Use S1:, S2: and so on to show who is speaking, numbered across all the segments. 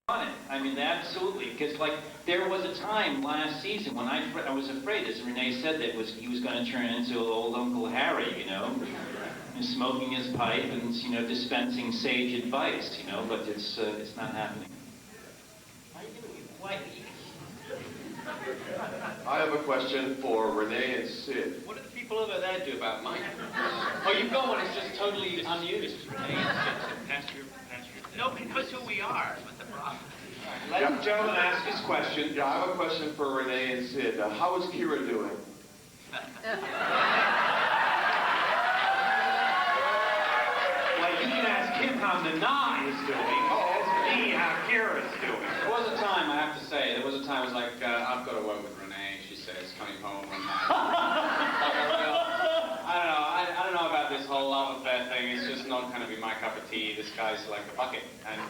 S1: on it. I mean, absolutely, because like there was a time last season when I was afraid, as Rene said, that he was going to turn into old Uncle Harry, you know, and smoking his pipe and dispensing sage advice, but it's not happening. Why?
S2: I have a question for Rene and Sid.
S3: What do the people over there do about Mike? Oh, you've got one. It's just totally unused. Rene and Sid. Nobody knows who we are. What's the problem?
S4: Let the gentleman ask his question.
S2: Yeah, I have a question for Rene and Sid. How is Kira doing?
S4: Well, you can ask him how Nana is doing. Ask me how Kira's doing.
S3: There was a time, I have to say, it was like, I've got to work with Rene, she says, coming home one night. I don't know about this whole love affair thing. It's just not going to be my cup of tea. This guy's like a bucket. And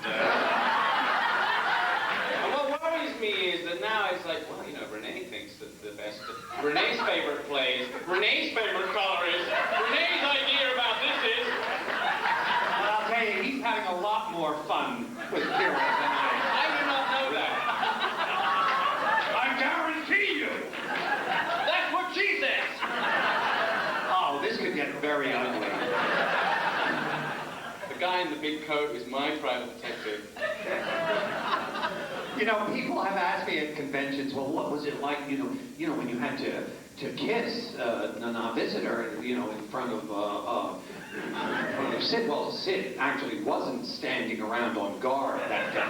S3: what worries me is that now it's like, well, Rene thinks that the best, Rene's favorite play is, Rene's favorite color is, Rene's idea about this is.
S4: Well, I'll tell you, he's having a lot more fun with Kira than
S3: I do not know that.
S4: I guarantee you.
S3: That's what she says.
S4: Oh, this could get very ugly.
S3: The guy in the big coat is my private detective.
S4: People have asked me at conventions, well, what was it like, when you had to kiss a visitor, in front of Sid. Well, Sid actually wasn't standing around on guard that day.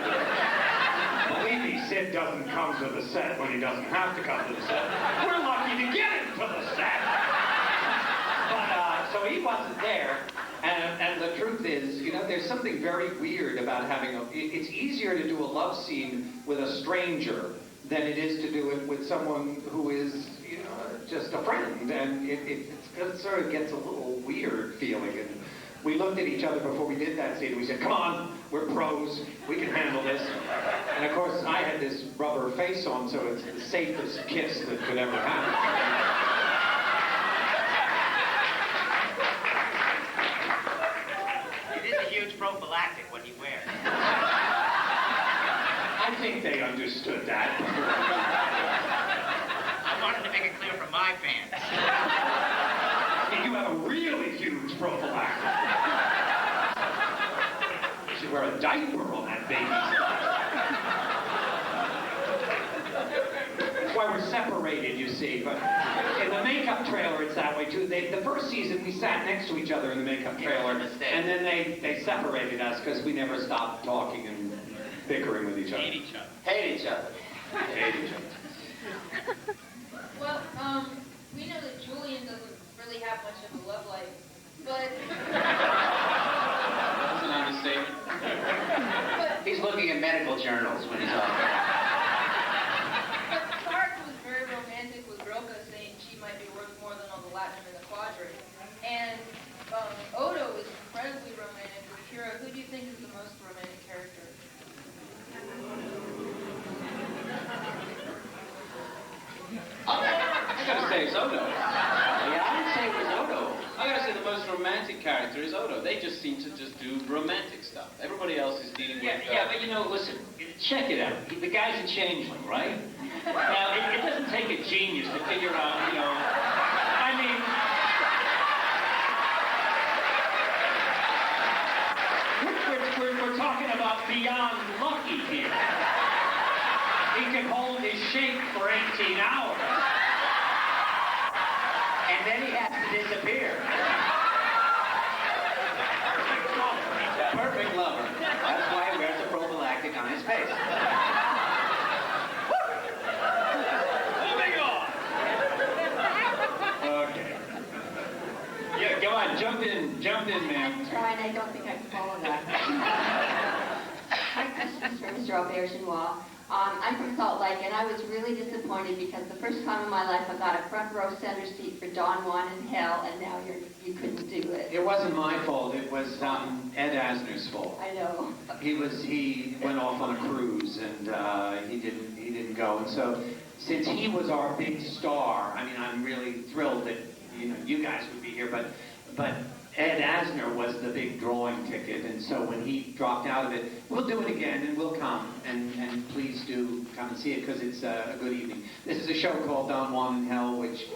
S4: Believe me, Sid doesn't come to the set when he doesn't have to come to the set. We're lucky to get him to the set. But, so he wasn't there. And the truth is, there's something very weird about having it's easier to do a love scene with a stranger than it is to do it with someone who is, just a friend. And it sort of gets a little weird feeling. And we looked at each other before we did that scene. We said, come on, we're pros. We can handle this. And of course, I had this rubber face on, so it's the safest kiss that could ever happen.
S5: Prophylactic what he wears.
S4: I think they understood that.
S5: I wanted to make it clear for my fans.
S4: You have a really huge prophylactic. You should wear a diaper on that baby. That's why we're separated, you see. But in the makeup trailer, it's that way too. The first season, we sat next to each other in the makeup trailer, and then they separated us because we never stopped talking and bickering with each other.
S3: Hate each other.
S2: Hate each other.
S4: Hate each other.
S6: Well, we know that Julian doesn't really have much of a love life, but...
S3: That's an understatement.
S5: He's looking at medical journals when he's on there.
S6: And Odo is incredibly romantic with Kira. Who do you think is the most romantic character?
S3: I gotta say it's Odo.
S5: Yeah, I would say it was Odo.
S3: I gotta say the most romantic character is Odo. They just seem to just do romantic stuff. Everybody else is dealing with...
S1: Yeah, but listen, check it out. The guy's a changeling, right? Now, it doesn't take a genius to figure out, I mean... We're talking about beyond lucky here. He can hold his shape for 18 hours.
S5: And then he has to disappear.
S3: Perfect lover.
S5: That's why he wears a prophylactic on his face.
S3: Moving on.
S1: Okay. Yeah, go on, jump in, ma'am.
S7: I'm trying, I don't think I can follow that. My question is for Mr. Auberjonois. I'm from Salt Lake, and I was really disappointed because the first time in my life I got a front row center seat for Don Juan in Hell, and now you couldn't do it.
S4: It wasn't my fault. It was Ed Asner's fault.
S7: I know.
S4: He went off on a cruise, and he didn't go. And so, since he was our big star, I mean, I'm really thrilled that you guys would be here, but Ed Asner was the big drawing ticket, and so when he dropped out of it, we'll do it again, and we'll come, and please do come and see it, because it's a good evening. This is a show called Don Juan in Hell, which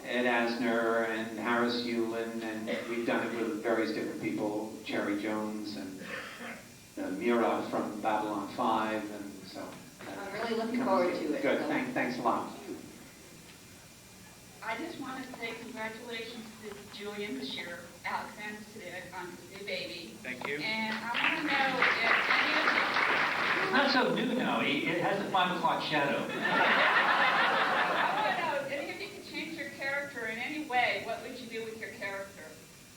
S4: Ed Asner and Harris Yulin, and we've done it with various different people, Cherry Jones and Mira from Babylon 5, and so...
S7: I'm really looking forward to it.
S4: Good,
S7: So.
S4: thanks a lot.
S8: I just want to say congratulations to Julian Bashir, Alexander Siddig on his new baby.
S3: Thank you.
S8: And I want to know if any of you...
S1: It's not so new now. It has a 5 o'clock shadow.
S8: I want to know if any of you could change your character in any way. What would you do with your character?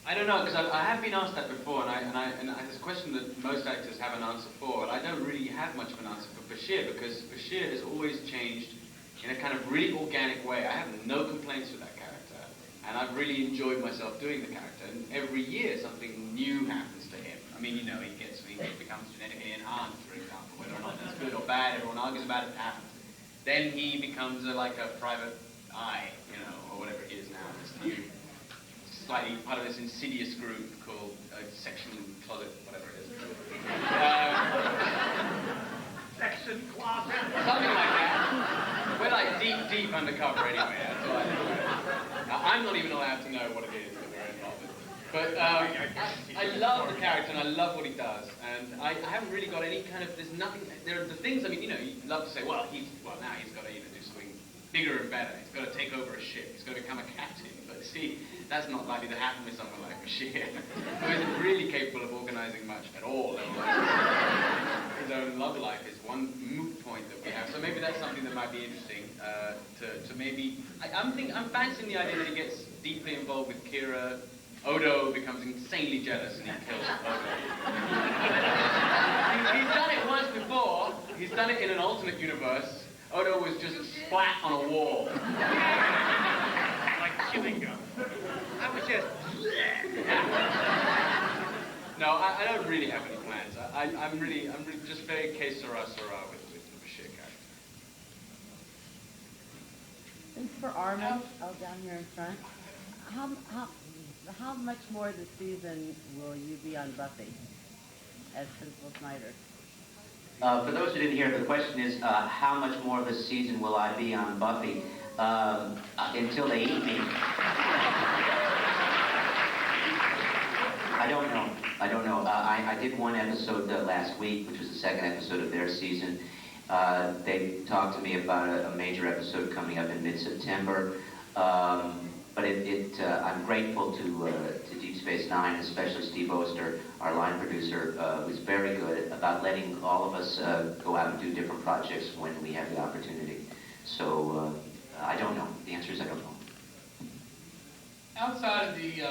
S3: I don't know, because I have been asked that before, and it's a question that most actors have an answer for, but I don't really have much of an answer for Bashir, because Bashir has always changed in a kind of really organic way. I have no complaints with that character, and I've really enjoyed myself doing the character, and every year something new happens to him. I mean, he becomes genetically enhanced, for example, whether or not that's good or bad, everyone argues about it, it happens. Then he becomes like a private eye, or whatever he is now, this new, slightly part of this insidious group called Section Closet, whatever it is.
S4: Section Closet.
S3: Something like that. We're like deep undercover anyway. That's all I know. I'm not even allowed to know what it is that we're involved with. But I love the character and I love what he does. And I haven't really got any kind of, there's nothing, there are the things, I mean, you love to say, now he's got to do something bigger and better. He's got to take over a ship. He's got to become a captain. But see, that's not likely to happen with someone like Bashir, who isn't really capable of organizing much at all. His own love life is one moot point that we have. So maybe that's something that might be interesting to maybe... I'm fancying the idea that he gets deeply involved with Kira. Odo becomes insanely jealous and he kills Odo. He's done it once before. He's done it in an alternate universe. Odo was just splat on a wall. Like chewing gum. I was just... No, I don't really have any plans. I'm really just very que sera with the Bashir character.
S9: Thanks for Armin. Oh, down here in front. How much more this season will you be on Buffy as Principal Snyder?
S5: For those who didn't hear, the question is, how much more of the season will I be on Buffy? Until they eat me. I don't know. I did one episode last week, which was the second episode of their season. They talked to me about a major episode coming up in mid-September. But I'm grateful to Deep Space Nine, especially Steve Oster, our line producer, who's very good about letting all of us go out and do different projects when we have the opportunity. So I don't know. The answer is I don't know.
S10: Outside of the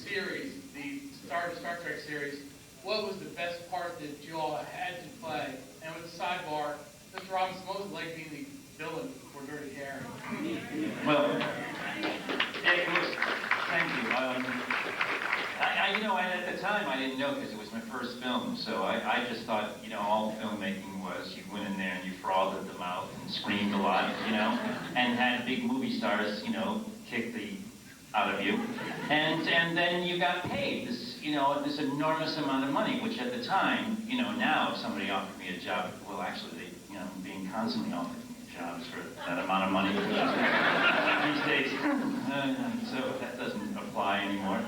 S10: series, the Star Trek series, what was the best part that you all had to play? And with the sidebar, Mr. Robinson, what was it like being the villain for Dirty Harry?
S1: Well, it was, thank you. At the time I didn't know because it was my first film, so I just thought, all filmmaking was you went in there and you frothed at the mouth and screamed a lot, and had big movie stars, kick the out of you, and then you got paid this enormous amount of money, which at the time, now if somebody offered me a job, well, actually, they, being constantly offered me jobs for that amount of money, these days, so that doesn't apply anymore.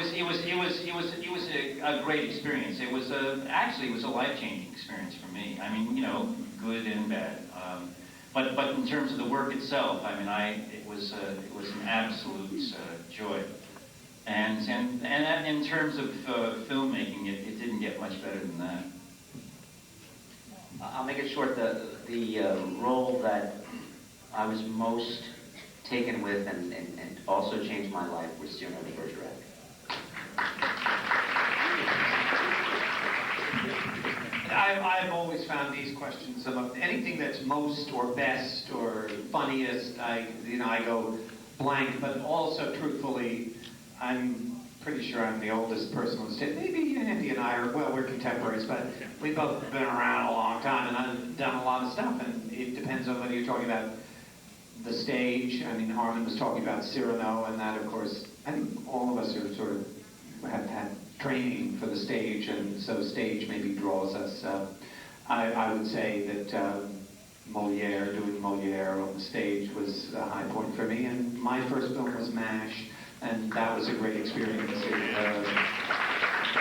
S1: It was a great experience. It was actually a life-changing experience for me. I mean, good and bad. But in terms of the work itself, I mean, it was an absolute joy. And in terms of filmmaking, it didn't get much better than that.
S5: I'll make it short. The role that I was most taken with and also changed my life was Cyrano de Bergerac.
S4: I've always found these questions about anything that's most or best or funniest. I go blank, but also truthfully, I'm pretty sure I'm the oldest person on the stage. Maybe Andy and I we're contemporaries, but we've both been around a long time, and I've done a lot of stuff, and it depends on whether you're talking about
S11: the stage. I mean, Armin was talking about Cyrano, and that, of course, I think all of us are sort of have had training for the stage, and so stage maybe draws us. I would say that Molière, doing Molière on the stage was a high point for me, and my first film was MASH, and that was a great experience.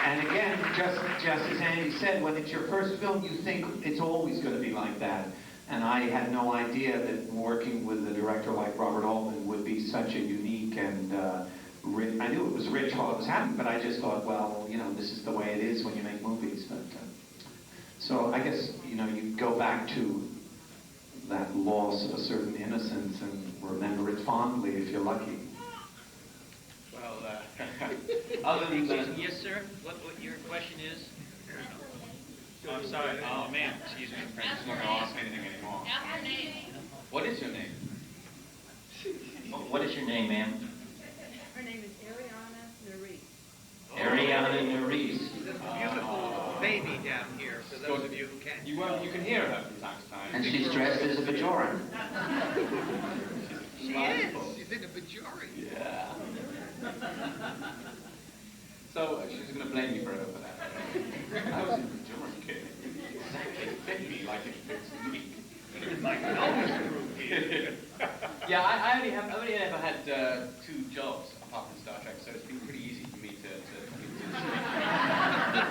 S11: And again, just as Andy said, when it's your first film, you think it's always going to be like that. And I had no idea that working with a director like Robert Altman would be such a unique and I knew it was rich while it was happening, but I just thought, well, you know, this is the way it is when you make movies. But so I guess, you know, you go back to that loss of a certain innocence and remember it fondly if you're lucky.
S3: Well, other than that,
S1: Yes, sir. What your question is? Oh, I'm sorry. Oh man, excuse me.
S3: Francis is not going to ask me anything anymore.
S8: Ask your name.
S3: What is your name?
S1: What is your name, ma'am?
S9: Her name is Ariana Nerys.
S1: Ariana Nerys.
S12: There's a beautiful baby down here, for those of you who can't.
S3: You can hear her from time to time.
S5: And she's dressed as a Bajoran.
S12: She is. She's in a Bajoran.
S3: Yeah. So she's going to blame me for that. I was in the German kid. Exactly. Fit me like it fits me. Yeah, I only ever had 2 jobs apart from Star Trek, so it's been pretty easy for me to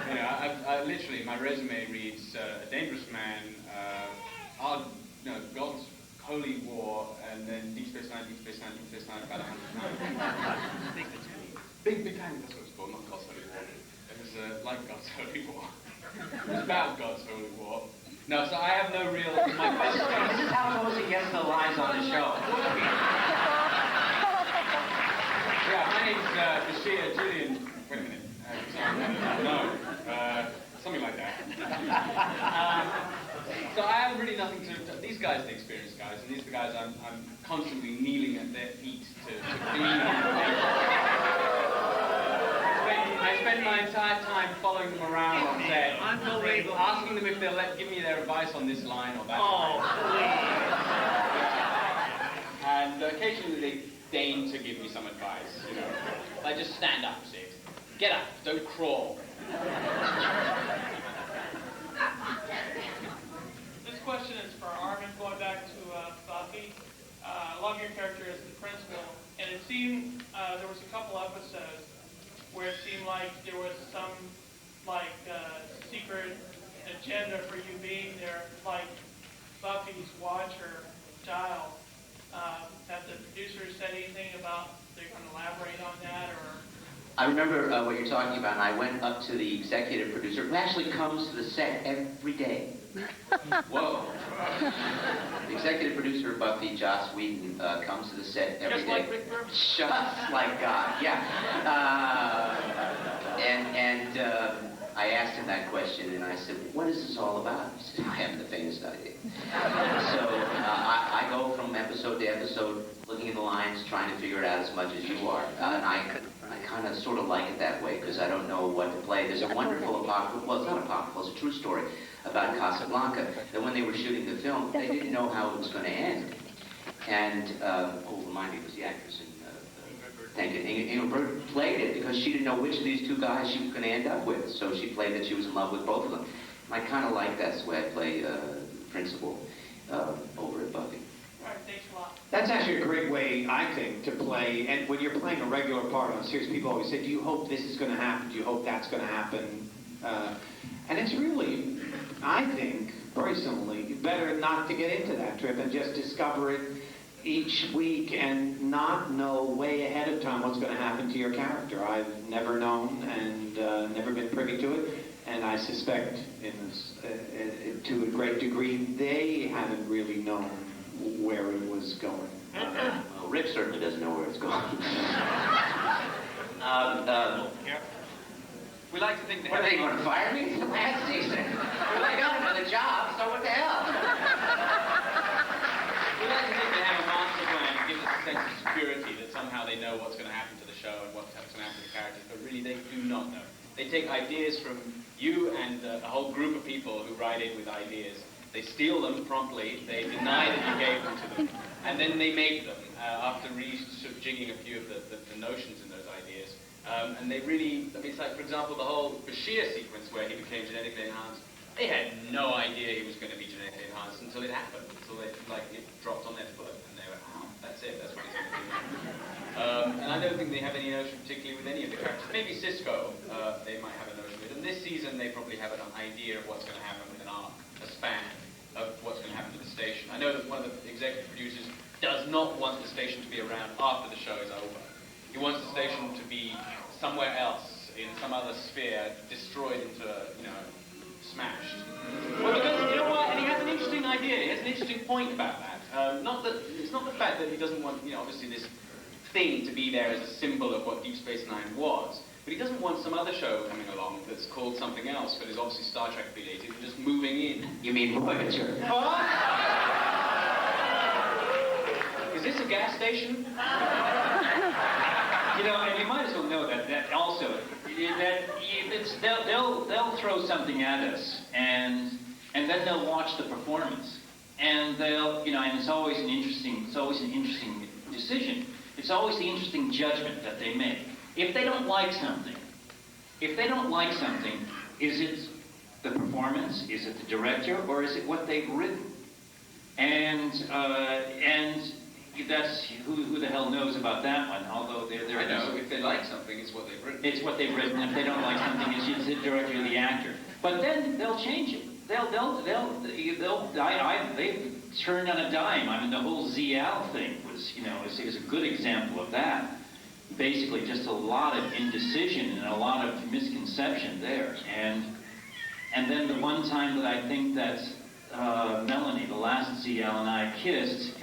S3: you know, I literally, my resume reads A Dangerous Man, God's Holy War, and then Deep Space Nine, about 100 times. Big Bang, that's what it's called, not God's Holy War. It was like God's Holy War. It was about God's Holy War. No, so I have no real...
S1: This is how it goes against the lines on the show.
S3: Yeah, my name's Bashir Julian... Wait a minute. Something like that. So I have really nothing to... These guys are the experienced guys, and these are the guys I'm constantly kneeling at their feet to clean. I spend my entire time following them around on set, asking them if they'll give me their advice on this line or that line. And occasionally they deign to give me some advice, you know. Like, just stand up, Sid. Get up, don't crawl.
S10: This question is for Armin, going back to Buffy. I love your character as the principal, and it seemed there was a couple episodes where it seemed like there was some secret agenda for you being there, like Buffy's watcher child. Have the producers said anything about they're going to elaborate on that, or?
S5: I remember what you're talking about, and I went up to the executive producer, who actually comes to the set every day. Whoa. The executive producer of Buffy, Joss Whedon, comes to the set every day.
S1: Just like Rick Berman?
S5: Just like God, yeah. And I asked him that question, and I said, what is this all about? He said, I haven't the faintest idea. So I go from episode to episode, looking at the lines, trying to figure it out as much as you are. And I kind of sort of like it that way, because I don't know what to play. There's a wonderful apocryphal, well, it's not apocryphal, it's a true story about Casablanca, that when they were shooting the film, they didn't know how it was going to end. And, remind me, it was the actress in, thank you, Ingrid played it because she didn't know which of these 2 guys she was going to end up with. So she played that she was in love with both of them. And I kind of like that's the way I play principal over at Buffy.
S10: All right, thanks a lot.
S11: That's actually a great way, I think, to play. And when you're playing a regular part on a series, people always say, do you hope this is going to happen? Do you hope that's going to happen? And it's really, I think, personally, better not to get into that trip and just discover it each week and not know way ahead of time what's going to happen to your character. I've never known and never been privy to it. And I suspect, to a great degree, they haven't really known where it was going.
S5: Well, Rick certainly doesn't know where it's going.
S3: We like to think that...
S5: What, are they going to fire me? Last season. Well, I got another job, so what the hell?
S3: We like to think they have a master plan that gives us a sense of security, that somehow they know what's going to happen to the show and what's going to happen to the characters, but really they do not know. They take ideas from you and a whole group of people who write in with ideas, They steal them promptly, they deny that you gave them to them, and then they make them after sort of jigging a few of the notions in those ideas. And they really, I mean, it's like, for example, the whole Bashir sequence where he became genetically enhanced. They had no idea he was going to be genetically enhanced until it happened, until it dropped on their foot, and they went, oh, that's it, that's what he's going to do. And I don't think they have any notion, particularly with any of the characters. Maybe Cisco, they might have a notion with. And this season, they probably have an idea of what's going to happen with an arc, a span of what's going to happen to the station. I know that one of the executive producers does not want the station to be around after the show is over. He wants the station to be somewhere else, in some other sphere, destroyed into, smashed. Well, because, you know what, and he has an interesting idea, he has an interesting point about that. It's not the fact that he doesn't want, obviously this thing to be there as a symbol of what Deep Space Nine was, but he doesn't want some other show coming along that's called something else, but is obviously Star Trek affiliated, and just moving in.
S5: You mean Voyager?
S3: What? Is this a gas station?
S1: And you might as well know that also, they'll throw something at us, and then they'll watch the performance, and and it's always an interesting decision. It's always the interesting judgment that they make. If they don't like something, is it the performance, is it the director, or is it what they've written? And that's who the hell knows about that one. Although they're
S3: I know, if they like something, it's what they've written.
S1: It's what they've written. If they don't like something, it's the director or the actor. But then they'll change it. They've turned on a dime. I mean, the whole ZL thing was a good example of that. Basically, just a lot of indecision and a lot of misconception there. And then the one time that I think that Melanie, the last ZL, and I kissed,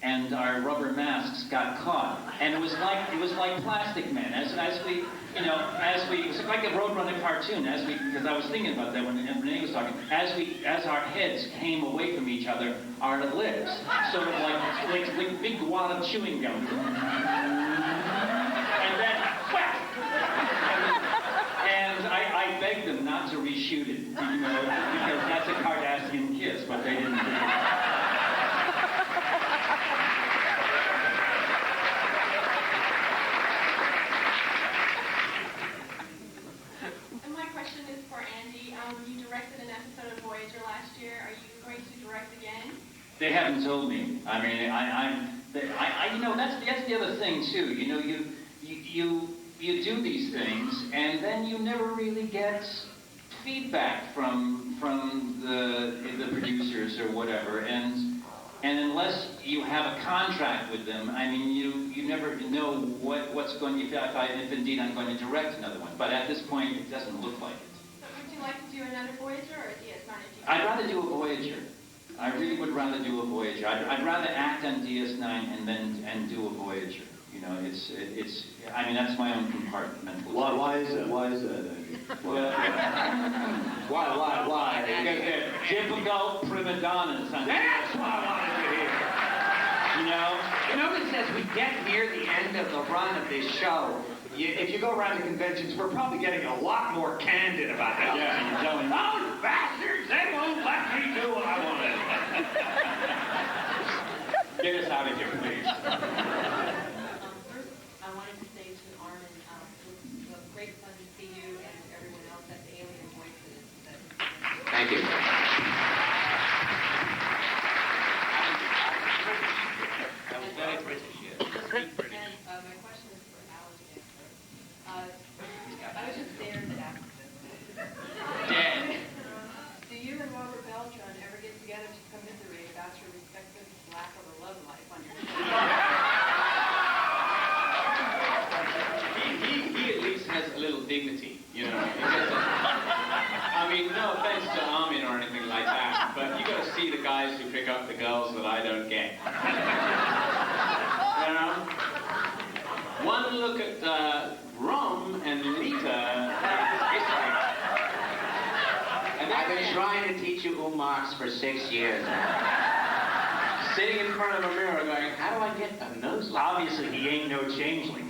S1: and our rubber masks got caught, and it was like Plastic Man. As we, it was like a Roadrunner cartoon. Because I was thinking about that when Rene was talking. As our heads came away from each other, our lips sort of like big wad of chewing gum, and then whack. And I begged them not to reshoot it, because that's a Cardassian kiss, but they didn't do it.
S6: You directed an episode of Voyager last year. Are you going to direct again?
S1: They haven't told me. I mean, that's the other thing too. You do these things, and then you never really get feedback from the producers or whatever, and unless you have a contract with them, I mean, you never know what's going. If indeed I'm going to direct another one, but at this point, it doesn't look like it.
S6: Would you like to do another Voyager or a DS9?
S1: I'd rather do a Voyager. I really would rather do a Voyager. I'd rather act on DS9 and do a Voyager. It's. I mean, that's my own compartmental.
S11: Why is that? Why is that?
S1: Well, why? Because they're typical prima donnas.
S11: That's what I wanted to hear.
S1: You
S11: notice as we get near the end of the run of this show, if you go around to conventions, we're probably getting a lot more candid about that.
S1: Yeah, you're telling me.
S11: Those bastards, they won't let me do what I want.
S1: Get us out of here, please.
S13: First, I wanted to say to Armin, it was great fun to see you and everyone else at the Alien Voices.
S5: Thank you.
S12: That was very British, yes. Speak British.
S13: And my question is for Alan to answer. I was just there to ask this. Do you and Robert Beltran ever get together to commiserate about your respective lack of a love life on your show?
S3: He at least has a little dignity, I mean, no offense to Armin or anything like that, but you got to see the guys who pick up the girls that I don't get. One look at Rom and Lita.
S5: And I've been trying to teach you Umarks for 6 years now.
S3: Sitting in front of a mirror going, how do I get a nose like
S1: Obviously, he ain't no changeling.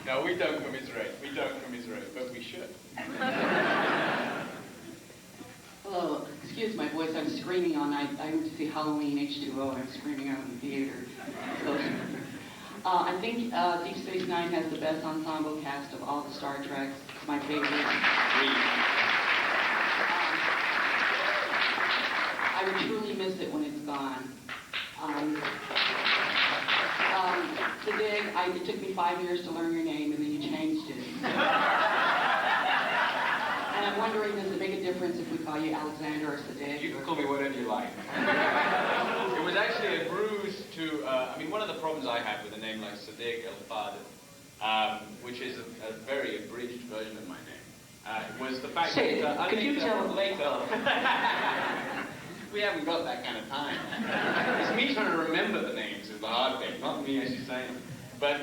S3: No, we don't commiserate. We don't commiserate, but we should.
S14: Hello, excuse my voice, I'm screaming all night. I went to see Halloween H2O and I'm screaming out in the theater. So, I think Deep Space Nine has the best ensemble cast of all the Star Treks. It's my favorite. I would truly miss it when it's gone. Siddig, it took me 5 years to learn your name and then you changed it. And I'm wondering, does it make a difference if we call you Alexander or Siddig?
S3: You can call me whatever you like. It was actually a ruse to, one of the problems I had with a name like Siddig El Fadl, which is a very abridged version of my name, was the fact that...
S5: could you tell them
S3: later? We haven't got that kind of time. It's me trying to remember the names is the hard thing, not me actually saying them. But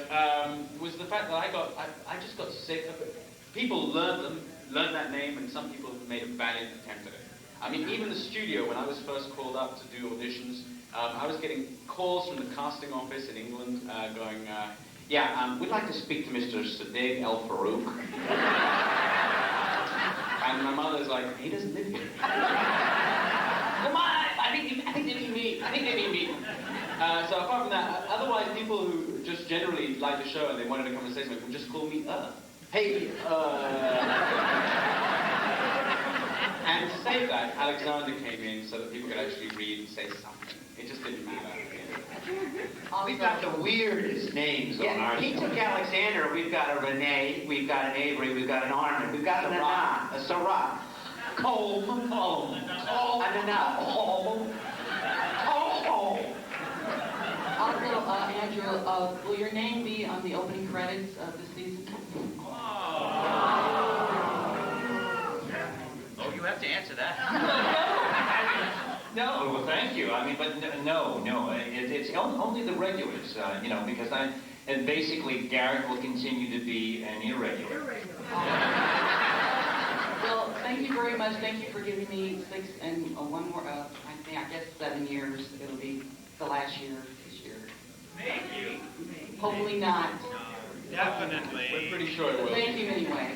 S3: it was the fact that I just got sick of it. People learned that name, and some people made a valiant attempt at it. I mean, even the studio, when I was first called up to do auditions, I was getting calls from the casting office in England going, we'd like to speak to Mr. Siddig El Farouk. And my mother's like, he doesn't live here. Come on, I think they mean me. So apart from that, otherwise people who just generally like the show and they wanted to come and say something would just call me Hey, And to save that, Alexander came in so that people could actually read and say something. It just didn't matter.
S5: We've got the weirdest names on our show. He took Alexander, we've got a Rene, we've got an Avery, we've got an Armin, we've got a Sarah. Also,
S14: Andrew, will your name be on the opening credits of this season?
S1: Oh, you have to answer that. No, well, thank you. But no. It's only the regulars, because and basically Garrett will continue to be an irregular.
S14: Well, thank you very much. Thank you for giving me 6 and one more, I guess 7 years. It'll be the last year this year.
S12: Maybe.
S14: Hopefully not.
S12: Definitely.
S3: We're pretty sure it will.
S14: Thank you anyway.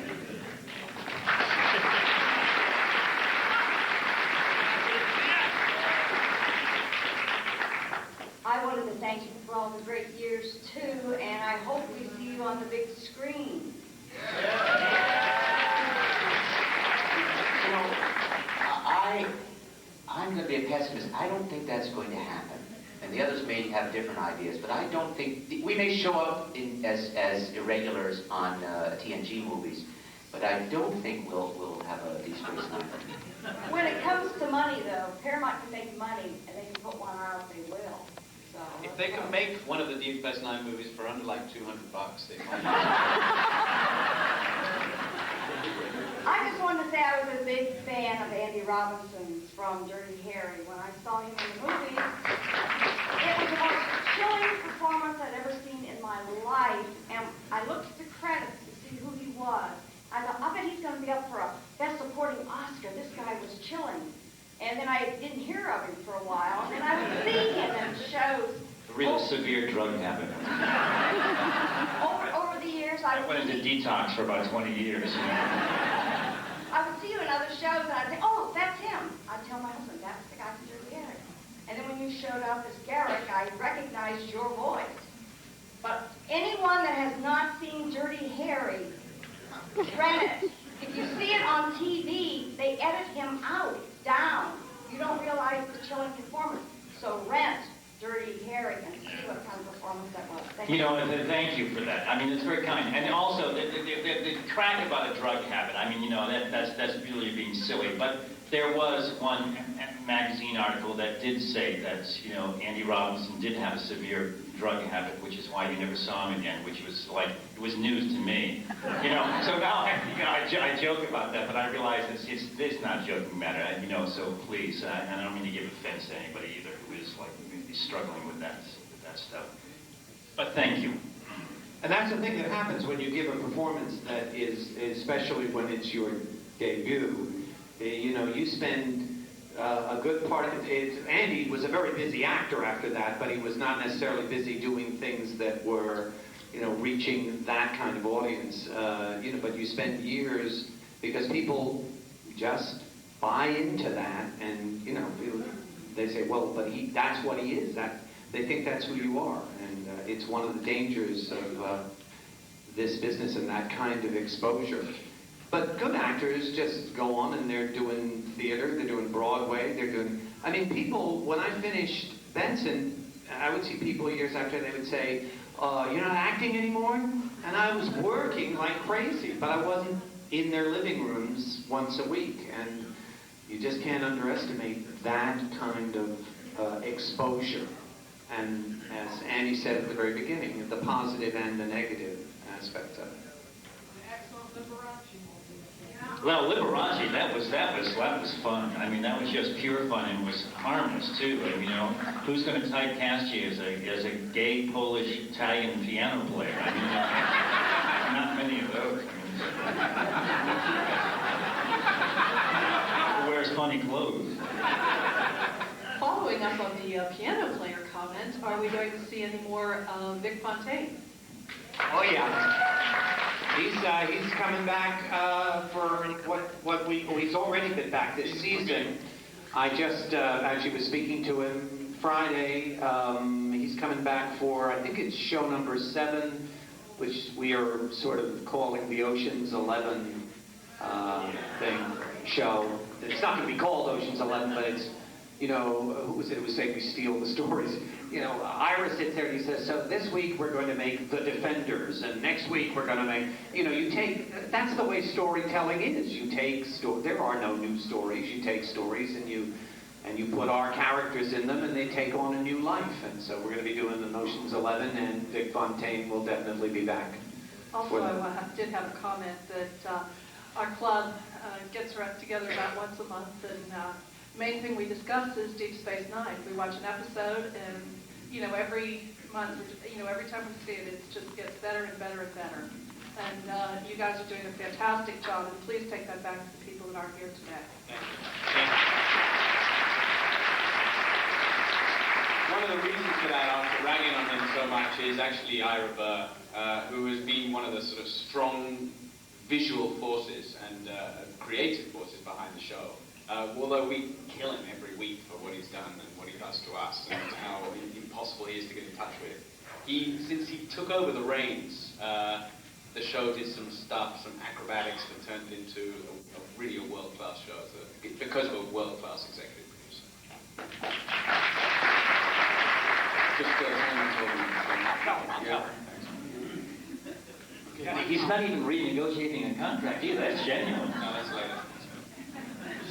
S15: I wanted to thank you for all the great years, too, and I hope we see you on the big screen.
S5: I'm going to be a pessimist. I don't think that's going to happen. And the others may have different ideas, but I don't think... We may show up as irregulars on TNG movies, but I don't think we'll have a Deep Space Nine.
S15: When it comes to money, though, Paramount can make money, and they can put one out, they will. So,
S3: if they can make one of the Deep Space Nine movies for under like $200, they might.
S15: I just wanted to say I was a big fan of Andy Robinson's from Dirty Harry. When I saw him in the movie, it was the most chilling performance I'd ever seen in my life. And I looked at the credits to see who he was. I thought, I bet he's going to be up for a Best Supporting Oscar. This guy was chilling. And then I didn't hear of him for a while. And then I would see him in shows.
S1: A real severe drug habit.
S15: Over the years, I
S1: went into detox for about 20 years.
S15: I would see you in other shows, and I'd say, oh, that's him. I'd tell my husband, that's the guy from Dirty Harry. And then when you showed up as Garrick, I recognized your voice. But anyone that has not seen Dirty Harry, rent it. If you see it on TV, they edit him out, down. You don't realize the chilling performance. So rent Dirty Harry and see what kind of performance that was. Thank
S1: you for that. It's very kind. And also, the crack about a drug habit, that's really being silly. But there was one magazine article that did say that, Andy Robinson did have a severe drug habit, which is why you never saw him again, which was like, it was news to me. So now, I joke about that, but I realize it's not a joking matter, so please, and I don't mean to give offense to anybody either who is struggling with that stuff. But thank you.
S11: And that's the thing that happens when you give a performance that is, especially when it's your debut, you spend a good part of it. Andy was a very busy actor after that, but he was not necessarily busy doing things that were, reaching that kind of audience. But you spend years because people just buy into that, and they say, well, but that's what he is. They think that's who you are, and it's one of the dangers of this business and that kind of exposure. But good actors just go on and they're doing theater, they're doing Broadway, people, when I finished Benson, I would see people years after, they would say, you're not acting anymore? And I was working like crazy, but I wasn't in their living rooms once a week. And you just can't underestimate that kind of exposure. And as Annie said at the very beginning, the positive and the negative aspect of it.
S1: Well, Liberace, that was fun. I mean, that was just pure fun, and was harmless too. Who's going to typecast you as a gay Polish Italian piano player? I mean, not many of those. Who wears funny clothes?
S13: Following up on the piano player comment, are we going to see any more Vic Fontaine?
S11: Oh yeah, he's coming back for he's already been back this season. I just actually was speaking to him Friday. He's coming back for, I think it's show number 7, which we are sort of calling the Ocean's 11 show. It's not going to be called Ocean's 11, but it's, who was it who was saying we steal the stories? Ira sits there and he says, so this week we're going to make The Defenders, and next week we're going to make, that's the way storytelling is. You take, there are no new stories. You take stories and you put our characters in them, and they take on a new life. And so we're going to be doing the Ocean's 11, and Vic Fontaine will definitely be back.
S13: Also, I did have a comment that our club gets together about once a month, and the main thing we discuss is Deep Space Nine. We watch an episode, and every month, every time we see it, it just gets better and better and better. And you guys are doing a fantastic job, and please take that back to the people that aren't here today.
S16: One of the reasons for that, after ragging on him so much, is actually Ira Burr, who has been one of the sort of strong visual forces and creative forces behind the show. Although we kill him every week for what he's done and what he does to us and how impossible he is to get in touch with. Since he took over the reins, the show did some stuff, some acrobatics that turned it into really a world-class show, because of a world-class executive producer.
S1: He's not even renegotiating a contract either. That's genuine.
S16: No, that's later.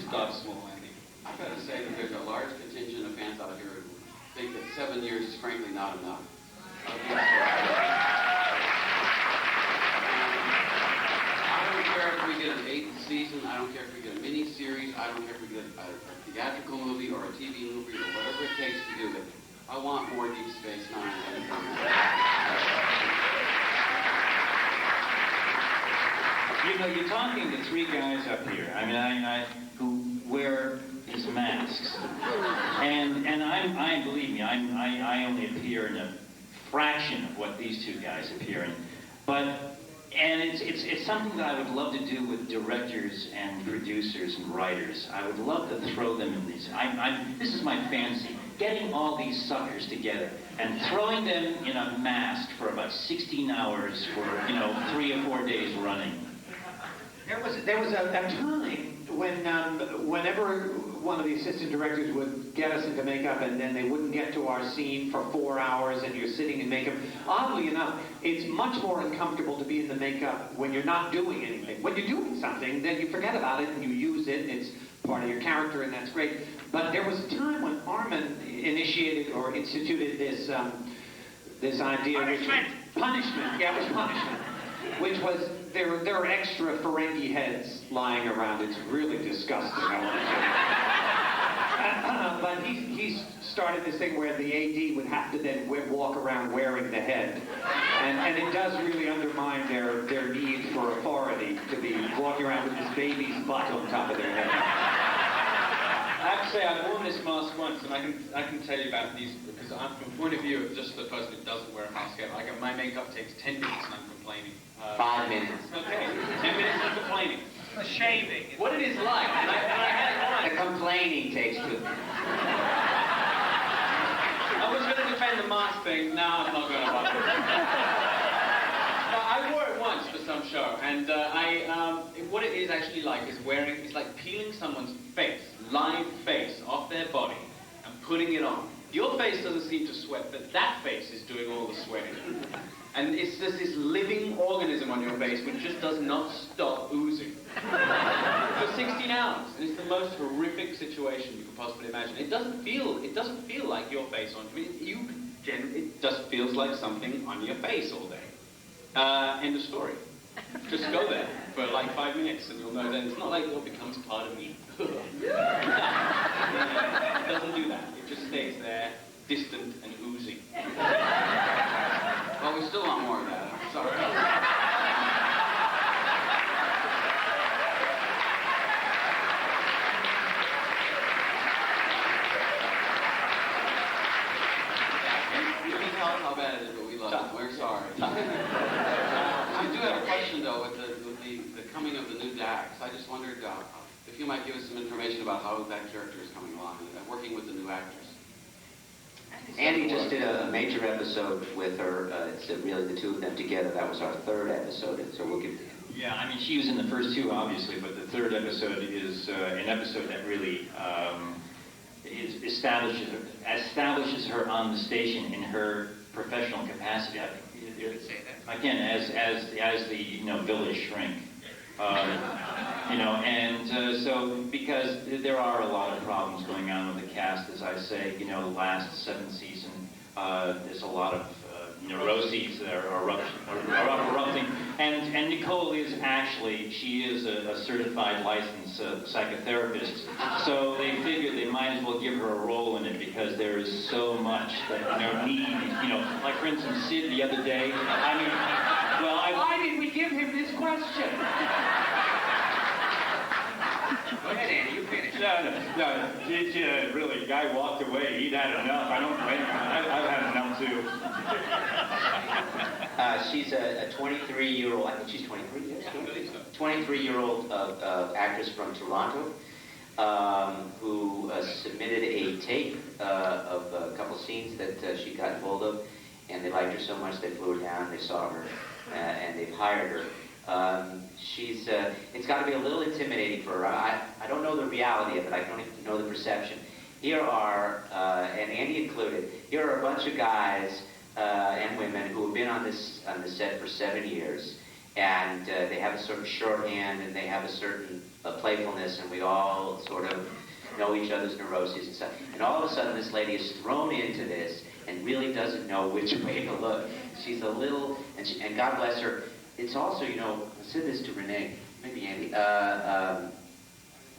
S16: Start small, Andy.
S17: I've got to say that there's a large contingent of fans out here who think that 7 years is frankly not enough. I don't care if we get an 8th season. I don't care if we get a mini-series. I don't care if we get a theatrical movie or a TV movie or whatever it takes to do it. I want more Deep Space Nine.
S1: You're talking to 3 guys up here. I mean, who wear these masks, and believe me, I only appear in a fraction of what these 2 guys appear in, and it's something that I would love to do with directors and producers and writers. I would love to throw them in these. This is my fancy. Getting all these suckers together and throwing them in a mask for about 16 hours for 3 or 4 days running.
S11: There was a time when whenever one of the assistant directors would get us into makeup and then they wouldn't get to our scene for 4 hours and you're sitting in makeup. Oddly enough, it's much more uncomfortable to be in the makeup when you're not doing anything. When you're doing something, then you forget about it and you use it and it's part of your character, and that's great. But there was a time when Armin initiated or instituted this idea. Punishment! Punishment, yeah, it was punishment. Which was, there are extra Ferengi heads lying around. It's really disgusting, I want to say. But he started this thing where the AD would have to then walk around wearing the head. And it does really undermine their need for authority to be walking around with this baby's butt on top of their head.
S16: have to say, I've worn this mask once, and I can tell you about these, because I'm from the point of view of just the person who doesn't wear a mask ever. My makeup takes 10 minutes and I'm complaining.
S5: 5 minutes.
S16: Okay, 10 minutes and complaining.
S12: The shaving.
S16: What it is like, and I had it once.
S5: The complaining takes 2 minutes.
S16: I was going to defend the mask thing. No, I'm not going to bother. I wore it once for some show, and what it is actually like is it's like peeling someone's face, live face, off their body and putting it on. Your face doesn't seem to sweat, but that face is doing all the sweating. And it's just this living organism on your face which just does not stop oozing. For 16 hours. And it's the most horrific situation you could possibly imagine. It doesn't feel like your face on you. It just feels like something on your face all day. End of story. Just go there for like 5 minutes and you'll know that it's not like it becomes part of me. It doesn't do that. It just stays there, distant and oozing.
S17: Well, we still want more of that. I'm sorry. You can tell us how bad it is, but we love it. We're sorry. I do have a question, though, with the coming of the new Dax. I just wondered if you might give us some information about how that character is coming along and working with the new actress.
S5: Andy just did a major episode with her. It's really the two of them together. That was our 3rd episode, and so we'll give it to him.
S1: Yeah, I mean, she was in the first 2, obviously, but the 3rd episode is an episode that really establishes her on the station in her professional capacity. Again, as the village shrink. So because there are a lot of problems going on with the cast, as I say, the last 7th season, there's a lot of neuroses that are erupting. And Nicole is she is a certified licensed psychotherapist. So they figured they might as well give her a role in it because there is so much that need. Like for instance, Sid the other day.
S4: Why did we give him this question?
S12: Go ahead, Andy, you finish.
S18: No. Really, the guy walked away. He'd had enough. I don't blame him. I've had enough, too.
S5: She's a 23-year-old, I think she's 23, yes? 23-year-old actress from Toronto who submitted a tape of a couple scenes that she got hold of, and they liked her so much they flew her down, they saw her, and they've hired her. It's got to be a little intimidating for her. I don't know the reality of it. I don't even know the perception. Here are, and Andy included, here are a bunch of guys and women who have been on this set for 7 years, and they have a certain shorthand, and they have a certain playfulness, and we all sort of know each other's neuroses and stuff. And all of a sudden, this lady is thrown into this and really doesn't know which way to look. She's a little, and God bless her. It's also, I said this to Rene, maybe Andy,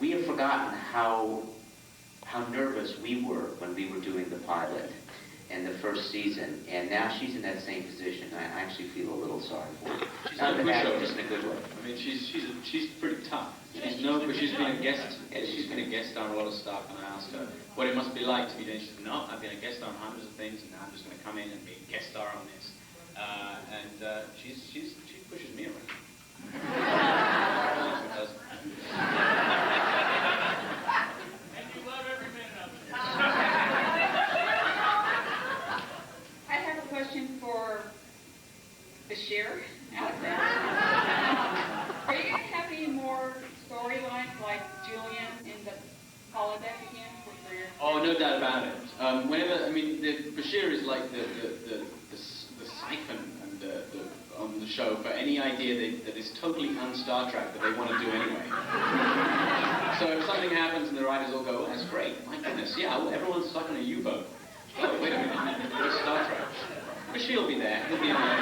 S5: we have forgotten how nervous we were when we were doing the pilot and the first season, and now she's in that same position. I actually feel a little sorry for her.
S16: She's
S5: Not
S16: a
S5: bad,
S16: pushover.
S5: just in a good way.
S16: I mean, she's pretty tough. She's been a guest. She's been a guest star on a lot of stuff, and I asked her what it must be like to be there. She said, "No, I've been a guest star on hundreds of things, and now I'm just going to come in and be a guest star on this." She pushes me around.
S8: I have a question for Bashir out there. Are you going to have any more storylines like Julian in the holodeck again for your?
S16: Oh, no doubt about it. Bashir is like the siphon and on the show for any idea that is totally un-Star Trek that they want to do anyway. So if something happens and the writers all go, "Oh, that's great, my goodness, yeah, well, everyone's stuck in a U-boat." Oh, wait a minute, it's Star Trek. Bashir will be there. He'll be in there.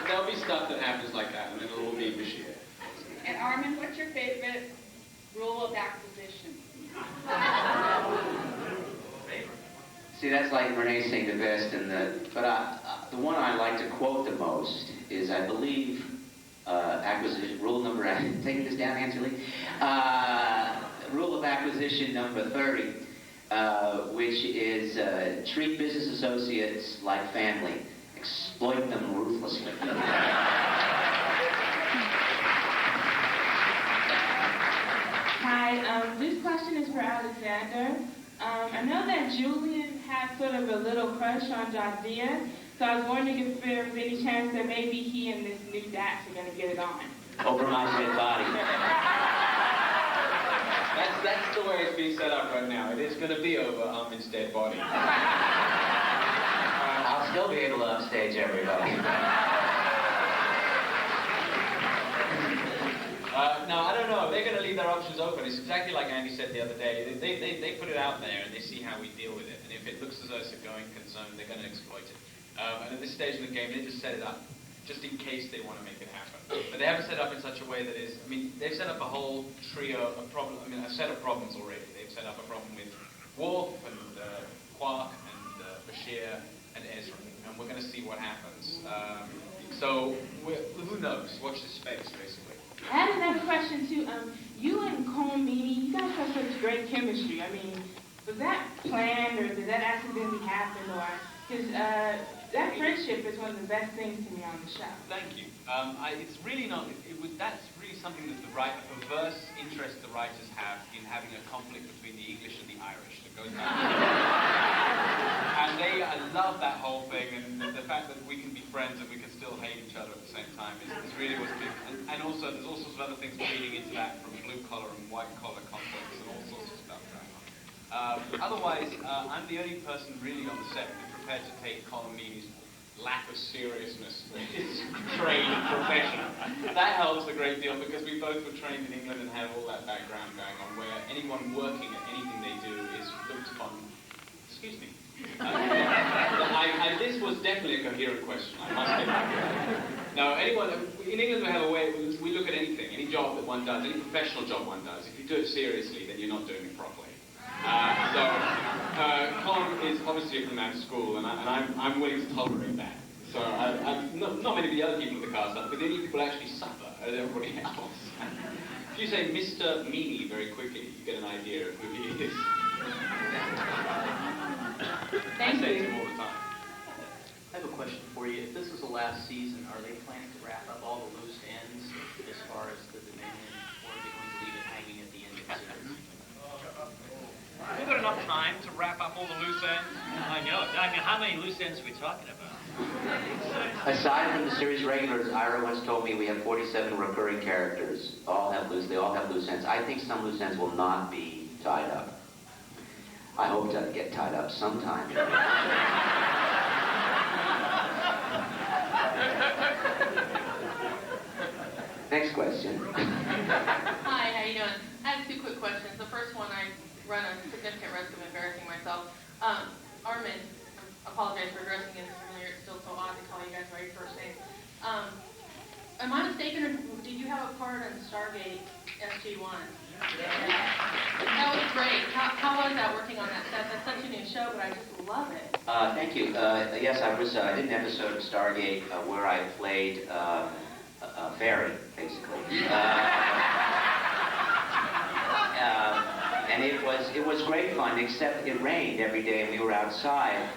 S16: There'll be stuff that happens like that, and it'll all be Bashir.
S8: And Armin, what's your favorite rule of acquisition?
S5: See, that's like Rene saying the best, but the one I like to quote the most is, I believe, acquisition rule number. Taking this down, Nancy Lee. rule of acquisition number 30, which is treat business associates like family. Exploit them ruthlessly.
S19: Hi, this question is for Alexander. I know that Julian had sort of a little crush on Jadzia, so I was wondering if there was any chance that maybe he and this new Dax are going to get it on.
S5: Over my dead body.
S16: That's the way it's being set up right now. It is going to be over Armin's dead body.
S5: I'll still be able to upstage everybody.
S1: No, I don't know. They're going to leave their options open. It's exactly like Andy said the other day. They put it out there and they see how we deal with it. And if it looks as though it's a going concern, they're going to exploit it. And at this stage in the game, they just set it up just in case they want to make it happen. But they haven't set it up in such a way that is, I mean, they've set up a whole trio of problems, I mean, a set of problems already. They've set up a problem with Worf and Quark and Bashir and Ezra. And we're going to see what happens. So, who knows? Watch this space, basically.
S19: I had another question too. You and Colmini, you guys have such great chemistry. I mean, was that planned or did that accidentally happen? Or because that friendship is one of the best things to me on the show.
S1: Thank you. It's really not. That's really something that a perverse interest the writers have in having a conflict between the English and the Irish that goes back. And I love that whole thing, and the fact that we can be friends and we can still hate each other at the same time is really what's big. And also, there's all sorts of other things feeding into that, from blue collar and white collar conflicts and all sorts of stuff going on. Otherwise, I'm the only person really on the set that's prepared to take Colmini's lack of seriousness in his trade and profession. That helps a great deal because we both were trained in England and have all that background going on, where anyone working at anything they do is looked upon. Excuse me. This was definitely a coherent question. I must say that. Now, anyone in England we have a way. We look at anything, any job that one does, any professional job one does. If you do it seriously, then you're not doing it properly. Colin is obviously from that school, and I'm willing to tolerate that. So not many of the other people in the cast are, but the only people actually suffer as everybody else. If you say Mr. Meany very quickly, you get an idea of who he is.
S19: Thank
S1: I say
S19: you.
S1: to him all the time.
S20: I have a question for you. If this is the last season, are they planning to wrap up all the loose ends as far as the Dominion, or are they going to leave it hanging at the end of the series?
S21: We've got enough time to wrap up all the loose ends. I know. I mean, how many loose ends are we talking about?
S5: Aside from the series regulars, Ira once told me we have 47 recurring characters. They all have loose ends. I think some loose ends will not be tied up. I hope to get tied up sometime. Next question.
S22: Hi, how you doing? I have two quick questions. The first one, I run a significant risk of embarrassing myself. Armin, I apologize for addressing you familiar. It's still so odd to call you guys by your first name. Am I mistaken, or did you have a part in Stargate SG-1? That was great. How was that working on that set? That's such a new show, but I just love it.
S5: Thank you. Yes, I did an episode of Stargate where I played a fairy, basically. And it was great fun, except it rained every day and we were outside.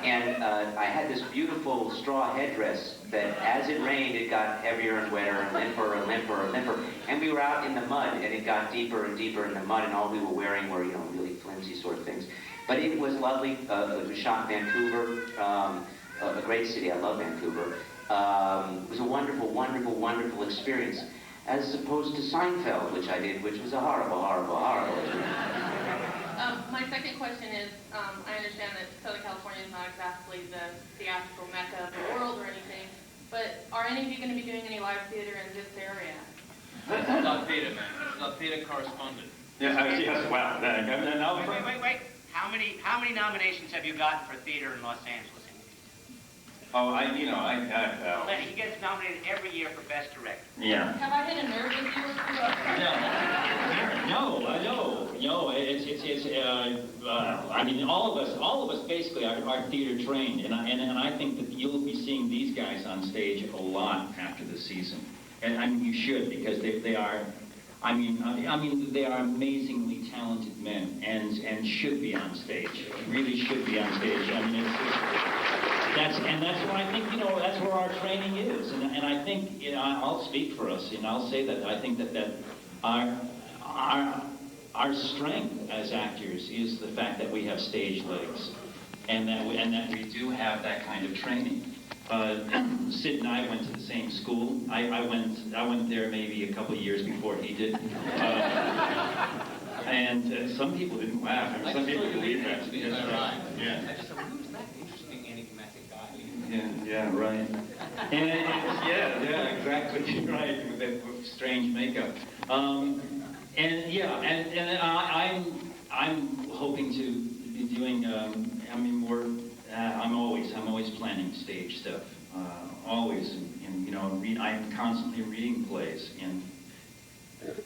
S5: And I had this beautiful straw headdress that as it rained, it got heavier and wetter and limper and limper and limper. And we were out in the mud, and it got deeper and deeper in the mud, and all we were wearing were, really flimsy sort of things. But it was lovely. It was shot in Vancouver, a great city. I love Vancouver. It was a wonderful, wonderful, wonderful experience, as opposed to Seinfeld, which I did, which was a horrible, horrible, horrible experience.
S22: My second question is, I understand that Southern California is not exactly the theatrical mecca of the world or anything, but are any of you going to be doing any live theater in this area?
S21: This is not theater, man. This is not theater correspondent.
S18: Yes, well,
S21: Wait. How many nominations have you gotten for theater in Los Angeles?
S18: Oh,
S21: Lenny, he gets nominated every year for Best Director.
S18: Yeah.
S22: Have I hit a nerve with you?
S23: No. It's I mean, all of us basically are theater trained, and I think that you'll be seeing these guys on stage a lot after the season, and I mean you should, because they are. I mean, they are amazingly talented men, and should be on stage. Really should be on stage. I mean, that's where I think, that's where our training is. And I think, I'll speak for us, and I'll say that I think that our strength as actors is the fact that we have stage legs, and that we do have that kind of training. Sid and I went to the same school. I went there maybe a couple of years before he did. And some people didn't laugh. And some people believed that. Yeah.
S21: I just thought, who's that interesting enigmatic guy?
S23: Yeah, right. And yeah, exactly right. With that strange makeup. I'm hoping to be doing. I'm always planning stage stuff. Always, and I'm constantly reading plays, and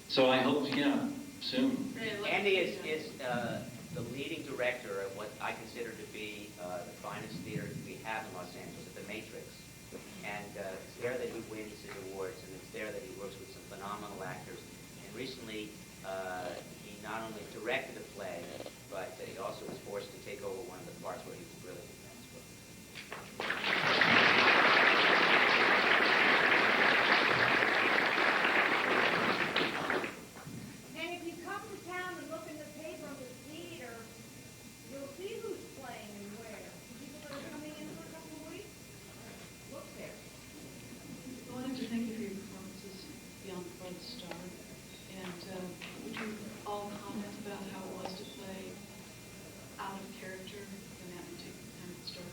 S23: so I hope soon.
S5: Andy is the leading director of what I consider to be the finest theater we have in Los Angeles, at the Matrix. And it's there that he wins his awards, and it's there that he works with some phenomenal actors. And recently, he not only directed a play, but he also was forced to take over one of the parts where he was brilliant.
S2: And if you come to town and look in the paper of the theater, you'll see who's playing and where. People that are coming in for a couple of weeks, look there.
S13: I wanted to thank you for your performances beyond the Red Star. And would you all comment about how it was to play out of character in that particular Star?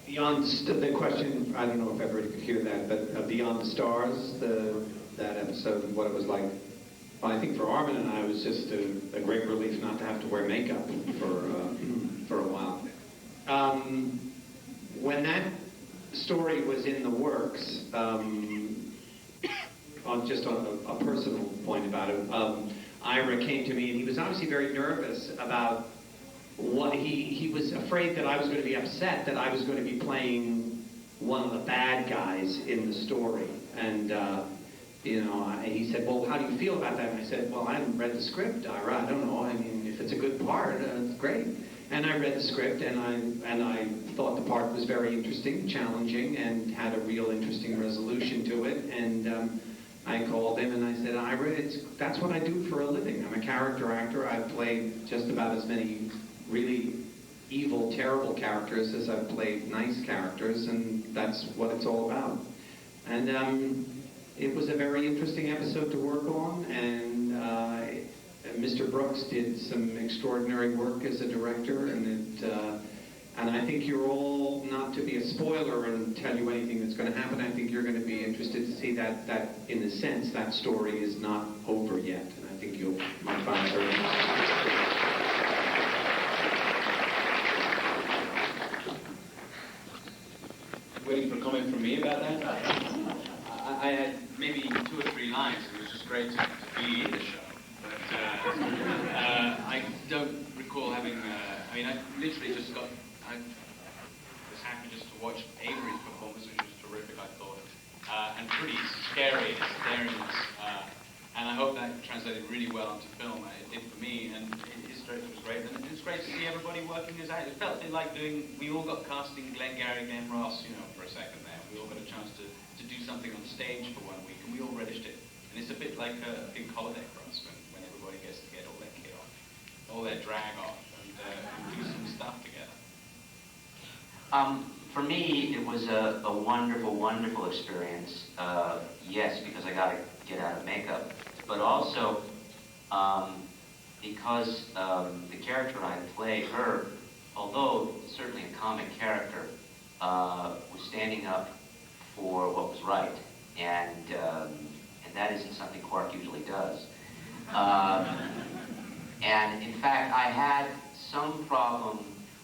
S11: Beyond the question, I don't know if everybody could hear that, but Beyond the Stars, that episode, and what it was like. Well, I think for Armin and I, it was just a great relief not to have to wear makeup for a while. When that story was in the works, just on a personal point about it, Ira came to me, and he was obviously very nervous about what he was afraid that I was going to be upset that I was going to be playing one of the bad guys in the story. And he said, well, how do you feel about that? And I said, well, I haven't read the script, Ira. I don't know. I mean, if it's a good part, it's great. And I read the script, and I thought the part was very interesting, challenging, and had a real interesting resolution to it. And I called him and I said, Ira, that's what I do for a living. I'm a character actor. I've played just about as many really evil, terrible characters as I've played nice characters, and that's what it's all about. And it was a very interesting episode to work on, and Mr. Brooks did some extraordinary work as a director, and I think you're all, not to be a spoiler and tell you anything that's going to happen, I think you're going to be interested to see that in a sense, that story is not over yet, and I think you might find it very interesting.
S16: Waiting for a comment from me about that? I had maybe 2 or 3 lines. It was just great to be in the show. But I don't recall having... I literally just was happy just to watch Avery's performance, which was terrific, I thought. And pretty scary in its daringness. And I hope that translated really well onto film. It did for me, and his director was great. And it was great to see everybody working as actors. It felt like we all got casting Glenn Gary, Glenn Ross, for a second there. We all got a chance to do something on stage for 1 week, and we all relished it. And it's a bit like a big holiday for us when everybody gets to get all their kit off, all their drag off, and do some stuff together.
S5: For me, it was a wonderful, wonderful experience. Yes, because I got to get out of makeup, but also because the character I played, her, although certainly a comic character, was standing up for what was right, and that isn't something Quark usually does. And in fact, I had some problem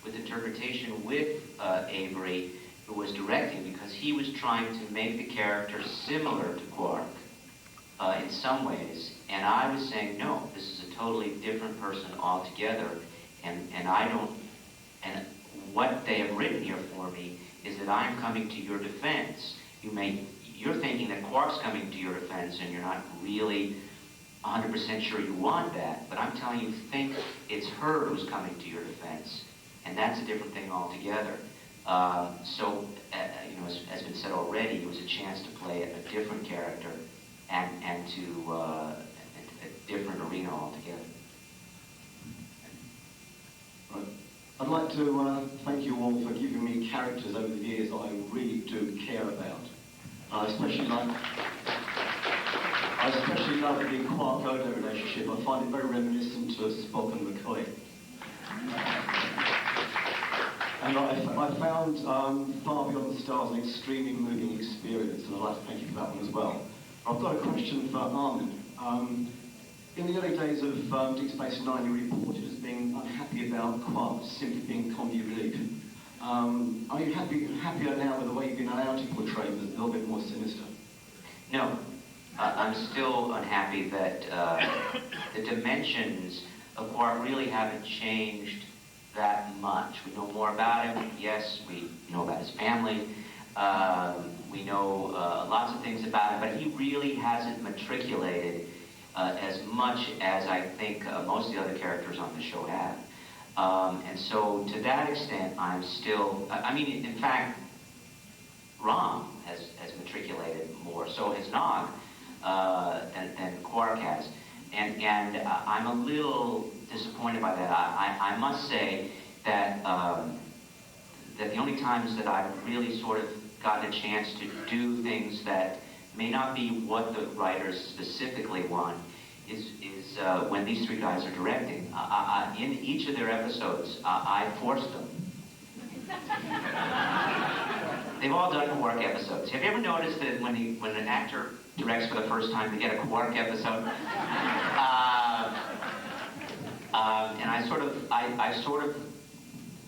S5: with interpretation with Avery, who was directing, because he was trying to make the character similar to Quark in some ways, and I was saying, no, this is a totally different person altogether, and what they have written here for me is that I'm coming to your defense. You're thinking that Quark's coming to your defense, and you're not really 100% sure you want that, but I'm telling you, think it's her who's coming to your defense, and that's a different thing altogether. So, you know, as has been said already, it was a chance to play a different character and to a different arena altogether.
S7: Right. I'd like to thank you all for giving me characters over the years that I really do care about. I especially love the Quark-Odo relationship. I find it very reminiscent of Spock and McCoy. And I found Far Beyond the Stars an extremely moving experience, and I'd like to thank you for that one as well. I've got a question for Armin. In the early days of Deep Space Nine, you reported as being unhappy about Quark simply being comedy relief. Are you happier now with the way you've been allowed to portray him as a little bit more sinister?
S5: No. I'm still unhappy that the dimensions of Quark really haven't changed that much. We know more about him. Yes, we know about his family. We know lots of things about him, but he really hasn't matriculated as much as I think most of the other characters on the show have. And so to that extent, I'm still, I mean, in fact, Rom has matriculated more, so has Nog, than Quark has. And I'm a little disappointed by that. I must say that that the only times that I've really sort of gotten a chance to do things that may not be what the writers specifically want is when these three guys are directing. In each of their episodes, I force them. They've all done Quark episodes. Have you ever noticed that when an actor directs for the first time, they get a Quark episode? And I sort of,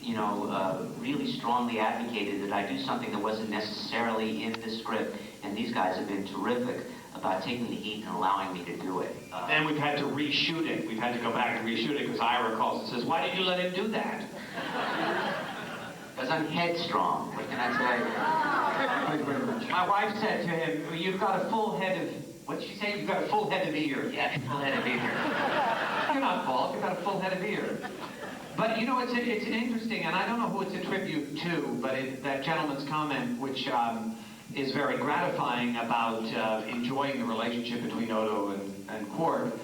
S5: you know, really strongly advocated that I do something that wasn't necessarily in the script, and these guys have been terrific about taking the heat and allowing me to do it.
S11: Then we've had to reshoot it. We've had to go back and reshoot it because Ira calls and says, "Why did you let him do that?"
S5: Because I'm headstrong. What can I say?
S11: Thank you very much. My wife said to him, "You've got a full head of..." What did she say? "You've got a full head of ear."
S5: Yeah, full head of ear.
S11: You're not bald. You've got a full head of ear. But, you know, it's an interesting, and I don't know who it's a tribute to, but that gentleman's comment, which is very gratifying about enjoying the relationship between Odo and Quark,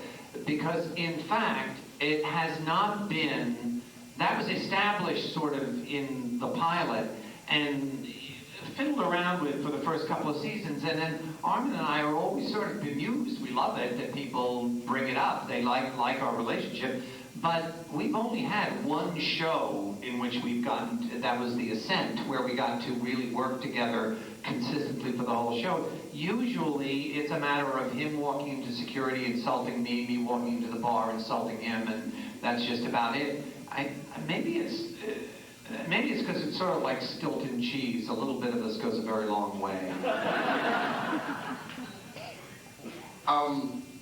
S11: because, in fact, it has not been... That was established sort of in the pilot and fiddled around with for the first couple of seasons, and then Armin and I are always sort of bemused. We love it that people bring it up. They like our relationship. But we've only had one show in which we've gotten to, that was The Ascent, where we got to really work together consistently for the whole show. Usually it's a matter of him walking into security, insulting me walking into the bar, insulting him, and that's just about it. Maybe it's because it's sort of like Stilton cheese. A little bit of this goes a very long way.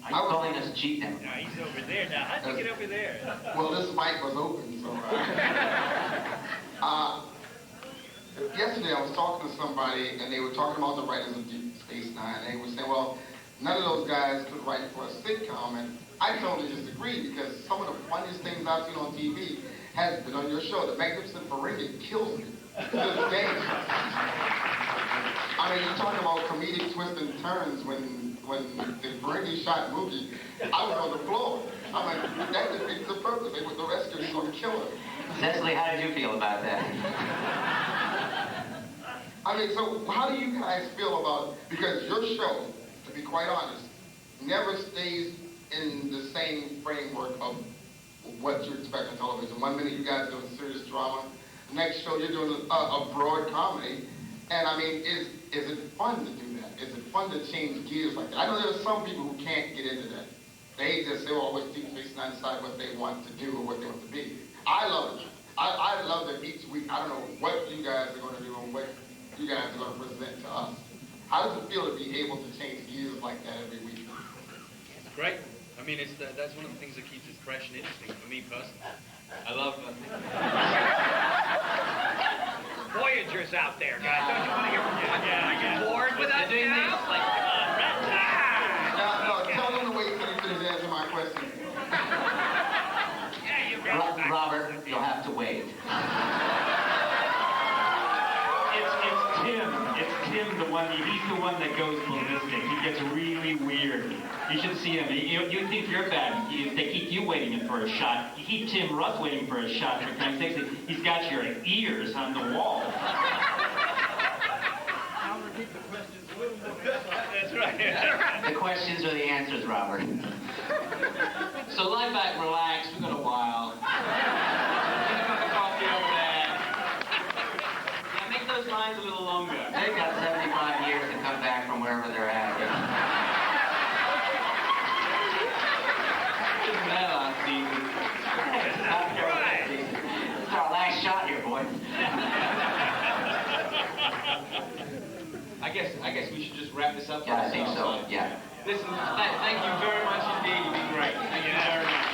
S5: Are you calling us cheap now?
S21: No, he's over there now. How'd you get over there?
S9: Well, this mic was open, so... yesterday I was talking to somebody, and they were talking about the writers of Deep Space Nine, and they were saying, well, none of those guys could write for a sitcom, and I totally disagree, because some of the funniest things I've seen on TV has been on your show. The Magnificent Ferengi kills me to this day. I mean, you're talking about comedic twists and turns when the Ferengi shot Mookie, I was on the floor. I'm like, that defeats the purpose. They were the rescue, he's going to kill her.
S5: Cecily, how did you feel about that?
S9: I mean, so how do you guys feel about, because your show, to be quite honest, never stays in the same framework of what you expect on television. 1 minute you guys are doing serious drama, the next show you're doing a broad comedy, and I mean, is it fun to do that? Is it fun to change gears like that? I know there's some people who can't get into that. They just say, oh, always Deep Space Nine decide what they want to do or what they want to be. I love it. I love that each week, I don't know what you guys are going to do and what you guys are going to present to us. How does it feel to be able to change gears like that every week?
S3: It's great. I mean, that's one of the things that keeps it fresh and interesting for me personally. I love
S21: Voyager's out there, guys. Don't you want to hear from them? Are you bored with us now? Like, come on,
S9: No, tell them to wait till you finish answering my question.
S5: Robert, you'll have to wait.
S18: It's Tim. It's Tim, the one. He's the one that goes ballistic. He gets really weird. You should see him. You think you're bad. They keep you waiting for a shot. You keep Tim Russ waiting for a shot. For Christ's sake, he's got your ears on the wall.
S21: I'll repeat the questions a little more. That's right.
S5: The questions are the answers, Robert.
S3: So lie back, relax. We've got a while. Get a cup of coffee over there. Now make those lines a little longer.
S5: They've got 75 years to come back from wherever they're at.
S3: Isn't that our season?
S5: This is our last shot here, boy.
S3: I guess we should just wrap this up.
S5: Yeah, I think so. Yeah.
S3: Listen, thank you very much indeed. You've been great. Thank you very much.